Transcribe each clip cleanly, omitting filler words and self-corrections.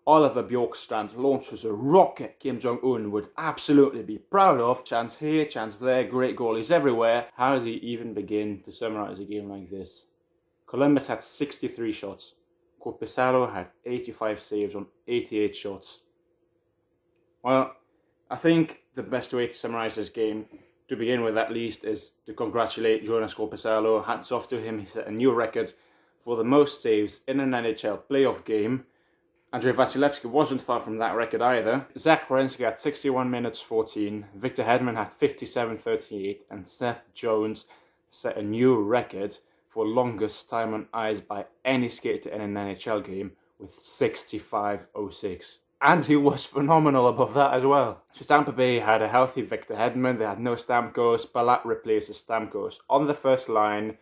Oliver Bjorkstrand launches a rocket Kim Jong-un would absolutely be proud of. Chance here, chance there, great goalies everywhere. How do you even begin to summarize a game like this? Columbus had 63 shots. Korpisalo had 85 saves on 88 shots. Well, I think the best way to summarize this game, to begin with at least, is to congratulate Jonas Korpisalo. Hats off to him. He set a new record for the most saves in an NHL playoff game. Andrei Vasilevsky wasn't far from that record either. Zach Werenski had 61 minutes 14, Victor Hedman had 57-38, and Seth Jones set a new record for longest time on ice by any skater in an NHL game with 65-06. And he was phenomenal above that as well. So Tampa Bay had a healthy Victor Hedman, they had no Stamkos, Palat replaces Stamkos on the first line.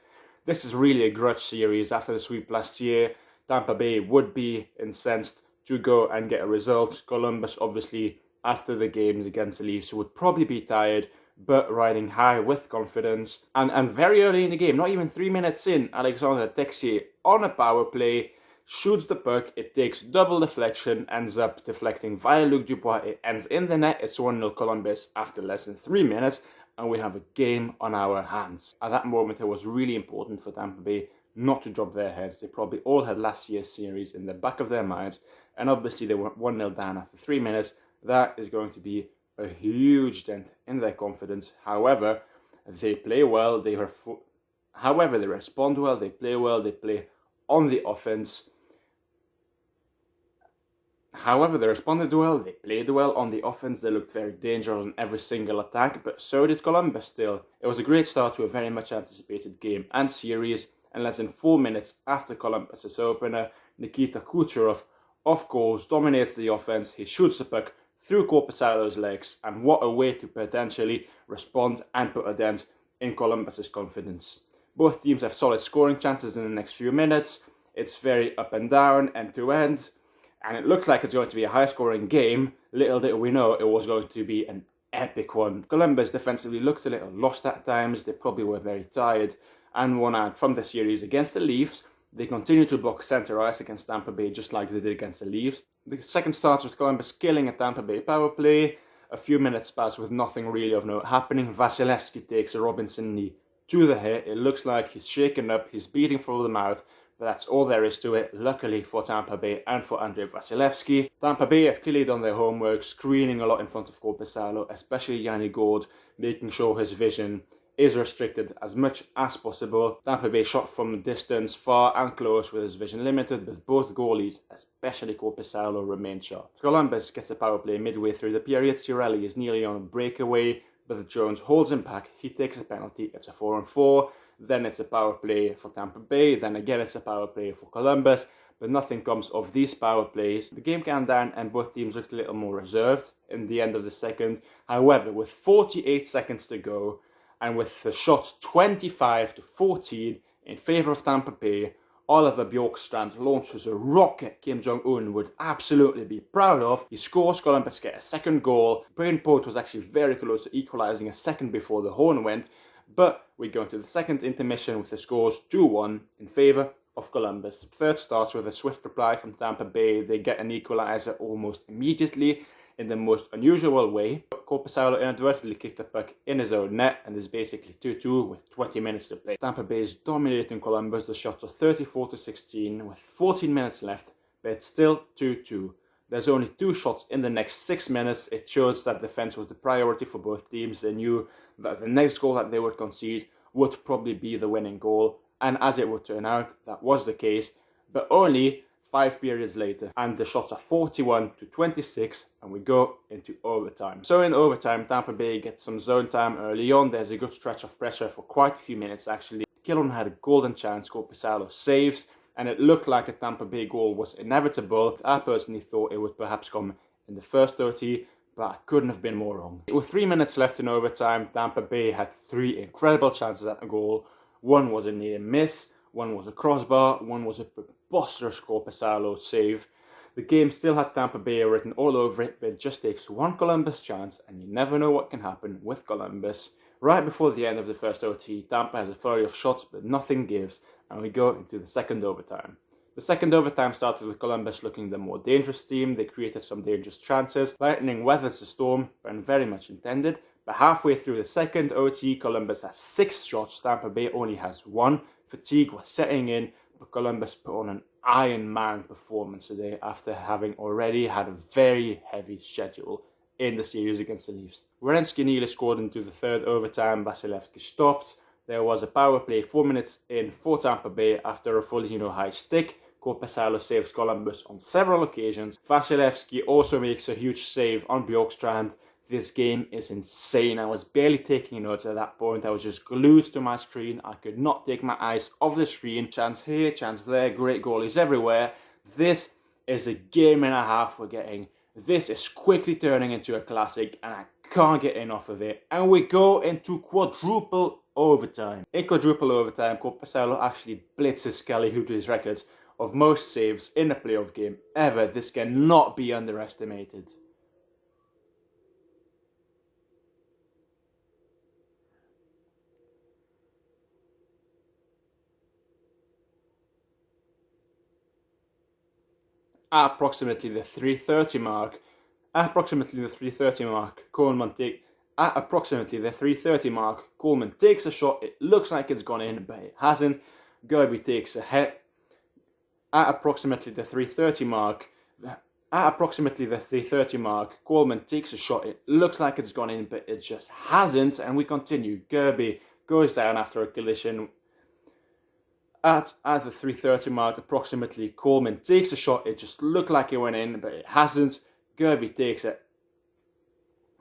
This is really a grudge series after the sweep last year. Tampa Bay would be incensed to go and get a result. Columbus, obviously, after the games against the Leafs, would probably be tired, but riding high with confidence. And very early in the game, not even 3 minutes in, Alexander Texier on a power play shoots the puck. It takes double deflection, ends up deflecting via Luc Dubois. It ends in the net. It's 1-0 Columbus after less than 3 minutes, and we have a game on our hands. At that moment, it was really important for Tampa Bay not to drop their heads. They probably all had last year's series in the back of their minds, and obviously they were 1-0 down after 3 minutes. That is going to be a huge dent in their confidence. However, they play well, they respond well, they play well, they play on the offense. However, they responded well, they played well on the offense, they looked very dangerous on every single attack, but so did Columbus still. It was a great start to a very much anticipated game and series, and less than 4 minutes after Columbus' opener, Nikita Kucherov, of course, dominates the offense. He shoots the puck through Korpisalo's legs, and what a way to potentially respond and put a dent in Columbus' confidence. Both teams have solid scoring chances in the next few minutes. It's very up and down, end to end, and it looks like it's going to be a high-scoring game. Little did we know it was going to be an epic one. Columbus defensively looked a little lost at times. They probably were very tired and worn out from the series against the Leafs. They continue to block center ice against Tampa Bay just like they did against the Leafs. The second starts with Columbus killing a Tampa Bay power play. A few minutes pass with nothing really of note happening. Vasilevsky takes a Robinson knee to the head. It looks like he's shaken up, he's bleeding through the mouth, but that's all there is to it, luckily for Tampa Bay and for Andrei Vasilevsky. Tampa Bay have clearly done their homework, screening a lot in front of Korpisalo, especially Yanni Gourde, making sure his vision is restricted as much as possible. Tampa Bay shot from distance, far and close, with his vision limited, but both goalies, especially Korpisalo, remain sharp. Columbus gets a power play midway through the period. Cirelli is nearly on a breakaway, but Jones holds him back. He takes a penalty. It's a 4-on-4. Then it's a power play for Tampa Bay. Then again it's a power play for Columbus, but nothing comes of these power plays. The game calmed down and both teams looked a little more reserved in the end of the second. However, with 48 seconds to go, and with the shots 25-14 in favour of Tampa Bay, Oliver Bjorkstrand launches a rocket Kim Jong-un would absolutely be proud of. He scores, Columbus get a second goal. Brayden Point was actually very close to equalising a second before the horn went, but we go into the second intermission with the scores 2-1 in favour of Columbus. Third starts with a swift reply from Tampa Bay. They get an equaliser almost immediately in the most unusual way. Korpisalo inadvertently kicked the puck in his own net, and is basically 2-2 with 20 minutes to play. Tampa Bay is dominating Columbus. The shots are 34-16 with 14 minutes left, but it's still 2-2. There's only 2 shots in the next 6 minutes. It shows that defense was the priority for both teams. They knew that the next goal that they would concede would probably be the winning goal, and as it would turn out, that was the case, but only 5 periods later, and the shots are 41-26, and we go into overtime. So in overtime, Tampa Bay gets some zone time early on. There's a good stretch of pressure for quite a few minutes actually. Killorn had a golden chance, Korpisalo saves, and it looked like a Tampa Bay goal was inevitable. I personally thought it would perhaps come in the first OT, but I couldn't have been more wrong. With 3 minutes left in overtime, Tampa Bay had 3 incredible chances at a goal. One was a near miss, one was a crossbar, one was a preposterous Korpisalo save. The game still had Tampa Bay written all over it, but it just takes one Columbus chance, and you never know what can happen with Columbus. Right before the end of the first OT, Tampa has a flurry of shots, but nothing gives, and we go into the second overtime. The second overtime started with Columbus looking the more dangerous team. They created some dangerous chances. Lightning weathered the storm, and very much intended. But halfway through the second OT, Columbus has 6 shots. Tampa Bay only has 1. Fatigue was setting in, but Columbus put on an Iron Man performance today after having already had a very heavy schedule in the series against the Leafs. Werenski nearly scored into the third overtime. Vasilevskiy stopped. There was a power play 4 minutes in for Tampa Bay after a Foligno high stick. Korpisalo saves Columbus on several occasions. Vasilevskiy also makes a huge save on Bjorkstrand. This game is insane. I was barely taking notes at that point. I was just glued to my screen. I could not take my eyes off the screen. Chance here, chance there, great goalies everywhere. This is a game and a half we're getting. This is quickly turning into a classic and I can't get enough of it. And we go into quadruple overtime. In quadruple overtime, Korpisalo actually blitzes Skelly, Hooter's records of most saves in a playoff game ever. This cannot be underestimated. At approximately the 3:30 mark, Coleman takes a shot. It looks like it's gone in, but it hasn't. Gerby takes a hit. At approximately the 3:30 mark, Coleman takes a shot. It looks like it's gone in, but it just hasn't. And we continue. Gerby goes down after a collision. At the 3:30 mark, approximately, Coleman takes a shot. It just looked like it went in, but it hasn't. Gerby takes it.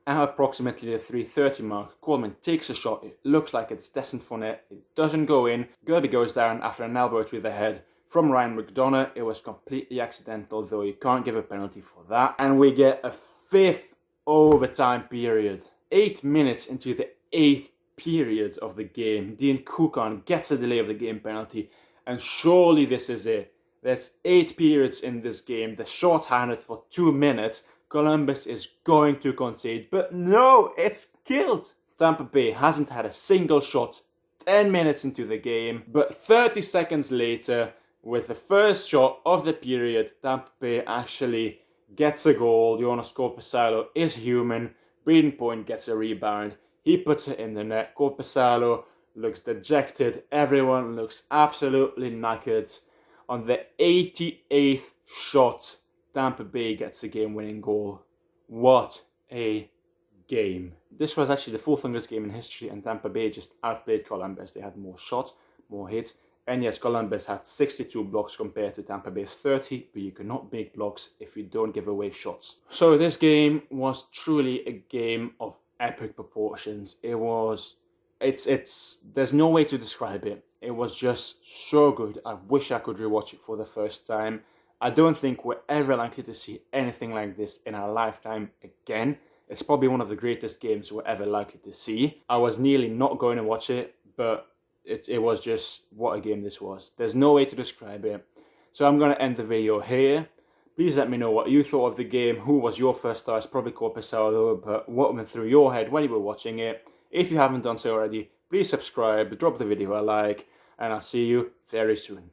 At approximately the 3:30 mark, Coleman takes a shot. It looks like it's destined for net. It doesn't go in. Gerby goes down after an elbow to the head from Ryan McDonough. It was completely accidental, though you can't give a penalty for that. And we get a 5th overtime period. 8 minutes into the 8th period of the game, Dean Kukan gets a delay of the game penalty, and surely this is it. There's 8 periods in this game. They're short-handed for 2 minutes. Columbus is going to concede, but no, it's killed. Tampa Bay hasn't had a single shot 10 minutes into the game, but 30 seconds later, with the first shot of the period, Tampa Bay actually gets a goal. Jonas Korpisalo is human. Brayden Point gets a rebound. He puts it in the net. Korpisalo looks dejected. Everyone looks absolutely knackered. On the 88th shot, Tampa Bay gets a game-winning goal. What a game. This was actually the 4th longest game in history, and Tampa Bay just outplayed Columbus. They had more shots, more hits, and yes, Columbus had 62 blocks compared to Tampa Bay's 30, but you cannot make blocks if you don't give away shots. So this game was truly a game of epic proportions. There's no way to describe it. It was just so good. I wish I could rewatch it for the first time. I don't think we're ever likely to see anything like this in our lifetime again. It's probably one of the greatest games we're ever likely to see. I was nearly not going to watch it, but it was just what a game this was. There's no way to describe it. So I'm going to end the video here. Please let me know what you thought of the game. Who was your first star? It's probably Korpisalo, but what went through your head when you were watching it? If you haven't done so already, please subscribe, drop the video a like, and I'll see you very soon.